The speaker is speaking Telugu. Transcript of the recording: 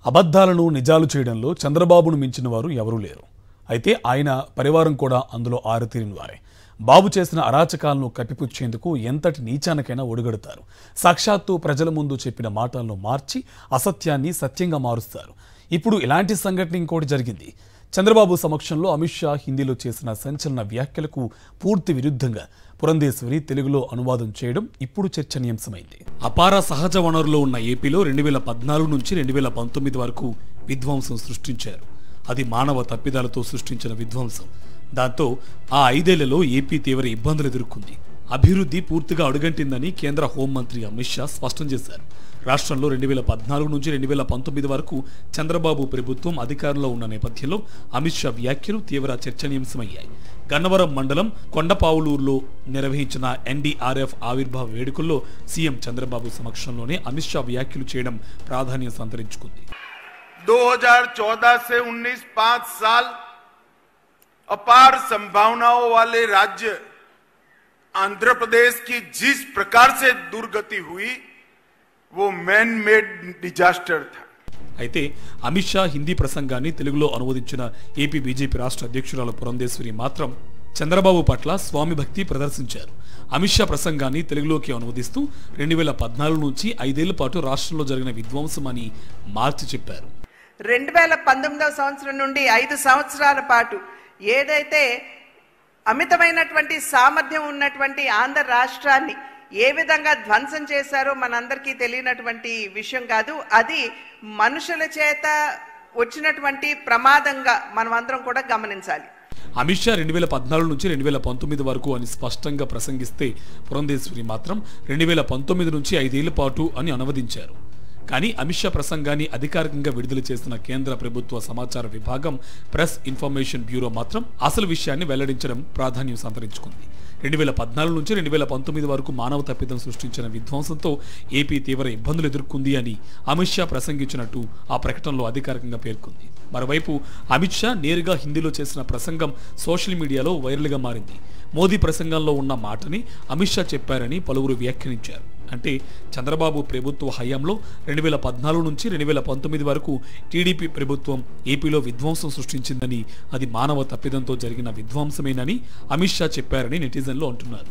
అబద్ధాలను నిజాలు చేయడంలో చంద్రబాబును మించిన వారు ఎవరూ లేరు. అయితే ఆయన పరివారం కూడా అందులో ఆరితేరిన వారే. బాబు చేసిన అరాచకాలను కప్పిపుచ్చేందుకు ఎంతటి నీచానికైనా ఒడిగడతారు. సాక్షాత్తు ప్రజల ముందు చెప్పిన మాటలను మార్చి అసత్యాన్ని సత్యంగా మారుస్తారు. ఇప్పుడు ఇలాంటి సంఘటన ఇంకోటి జరిగింది. చంద్రబాబు సమక్షంలో అమిత్ షా హిందీలో చేసిన సంచలన వ్యాఖ్యలకు పూర్తి విరుద్ధంగా పురంధేశ్వరి తెలుగులో అనువాదం చేయడం ఇప్పుడు చర్చనీయాంశమైంది. అపార సహజ వనరులు ఉన్న ఏపీలో 2014 నుంచి 2019 వరకు విధ్వంసం సృష్టించారు. అది మానవ తప్పిదాలతో సృష్టించిన విధ్వంసం. దాంతో ఆ 5 ఏళ్లలో ఏపీ తీవ్ర ఇబ్బందులు ఎదుర్కొంది. అభివృద్ధి పూర్తిగా అడుగంటిందని కేంద్ర హోంమంత్రి అమిత్ షా స్పష్టం చేశారు. రాష్ట్రంలో 2014 నుంచి 2019 వరకు చంద్రబాబు ప్రభుత్వం అధికారంలో ఉన్న నేపథ్యంలో అమిత్ షా వ్యాఖ్యలు తీవ్ర చర్చనీయాంశమయ్యాయి. గన్నవరం మండలం కొండపావులూరులో నిర్వహించిన ఎన్డీఆర్ఎఫ్ ఆవిర్భావ వేడుకల్లో సీఎం చంద్రబాబు సమక్షంలోనే అమిత్ షా వ్యాఖ్యలు చేయడం ప్రాధాన్యం సంతరించుకుంది. 2014 से 19 5 साल अपार संभावनाओं वाले राज्य आंध्र प्रदेश की जिस प्रकार से दुर्गति हुई वो मैन मेड डिजास्टर था. అయితే అమిత్ షా హిందీ ప్రసంగాన్ని తెలుగులో అనువదించిన ఏపీ బీజేపీ రాష్ట్ర అధ్యక్షురాలు పురంధేశ్వరి మాత్రం చంద్రబాబు పట్ల స్వామి భక్తి ప్రదర్శించారు. అమిత్ షా ప్రసంగాన్ని తెలుగులోకి అనువదిస్తూ 2014 నుంచి 5 ఏళ్ల పాటు రాష్ట్రంలో జరిగిన విధ్వంసం అని మార్చి చెప్పారు. 2019వ సంవత్సరం నుండి 5 సంవత్సరాల పాటు ఏదైతే అమితమైనటువంటి సామర్థ్యం ఉన్నటువంటి ఆంధ్ర రాష్ట్రాన్ని ఏ విధంగా ధ్వంసం చేశారో మనందరికీ తెలియనటువంటి విషయం కాదు. అది మనుషుల చేత వచ్చినటువంటి ప్రమాదంగా మనం అందరం కూడా గమనించాలి. అమిత్ షా 2014 నుంచి 2019 వరకు అని స్పష్టంగా ప్రసంగిస్తే పురంధేశ్వరి మాత్రం 2019 నుంచి 5 ఏళ్ల పాటు అని అనువదించారు. కానీ అమిత్ షా ప్రసంగాన్ని అధికారికంగా విడుదల చేసిన కేంద్ర ప్రభుత్వ సమాచార విభాగం ప్రెస్ ఇన్ఫర్మేషన్ బ్యూరో మాత్రం అసలు విషయాన్ని వెల్లడించడం ప్రాధాన్యం సంతరించుకుంది. 2014 నుంచి 2019 వరకు మానవ తప్పిదం సృష్టించిన విధ్వంసంతో ఏపీ తీవ్ర ఇబ్బందులు ఎదుర్కొంది అని అమిత్ షా ప్రసంగించినట్టు ఆ ప్రకటనలో అధికారికంగా పేర్కొంది. మరోవైపు అమిత్ షా నేరుగా హిందీలో చేసిన ప్రసంగం సోషల్ మీడియాలో వైరల్గా మారింది. మోదీ ప్రసంగంలో ఉన్న మాటని అమిత్ షా చెప్పారని పలువురు వ్యాఖ్యానించారు. అంటే చంద్రబాబు ప్రభుత్వ హయాంలో 2014 నుంచి 2019 వరకు టీడీపీ ప్రభుత్వం ఏపీలో విధ్వంసం సృష్టించిందని, అది మానవ తప్పిదంతో జరిగిన విధ్వంసమేనని అమిత్ షా చెప్పారని నెటిజన్లు అంటున్నారు.